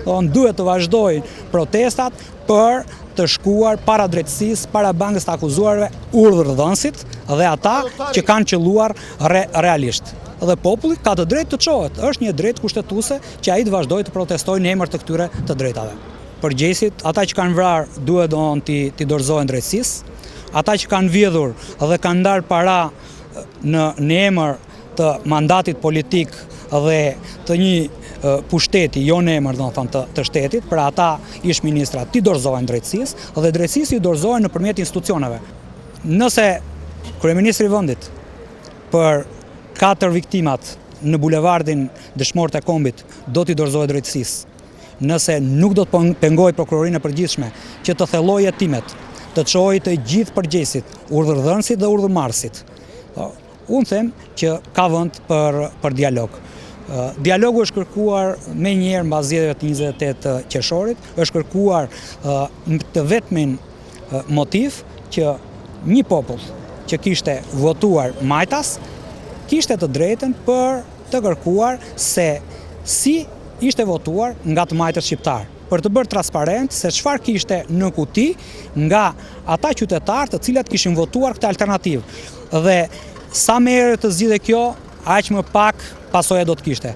duhet të vazhdojnë protestat për të shkuar para drejtësisë, para bankës të akuzuarve urdhërdhënësit dhe ata që kanë qelluar realisht. Dhe populli ka të drejtë të çohet, është një drejtë kushtetuese që ai të vazhdojë të protestojë në emër të këtyre të drejtave. Përgjegjësit, ata që kanë vrarë duhet t'i dorëzohen drejtësisë, ata që kanë vjedhur dhe kanë ndarë para në emër të mandatit politik dhe të një pushteti, jo në emër të shtetit, pra ata ish ministra t'i dorëzohen drejtësisë dhe drejtësisë i dorëzohen nëpërmjet institucioneve. Nëse kryeministri i vendit për 4 viktimat në bulevardin Dëshmorët e Kombit do t'i dorëzohet drejtësisë, nëse nuk do të pengojë prokurorinë e përgjithshme që të thellojë hetimet, të çojë të gjithë përgjegjësit, urdhërdhënësit dhe urdhëmarrësit, unë them që ka vend për dialog. Dialogu është kërkuar me njëherë mbas zgjedhjeve të 28 qershorit, është kërkuar të vetmin motiv që një popull që kishte votuar majtas, kishte të drejtën për të kërkuar se si ishte votuar nga të majtës shqiptar, për të bërë transparent se çfarë kishte në kuti nga ata qytetarë të cilët kishin votuar këtë alternativë. Dhe sa më herë të zgjidhej kjo, aq më pak pasoja do të kishte.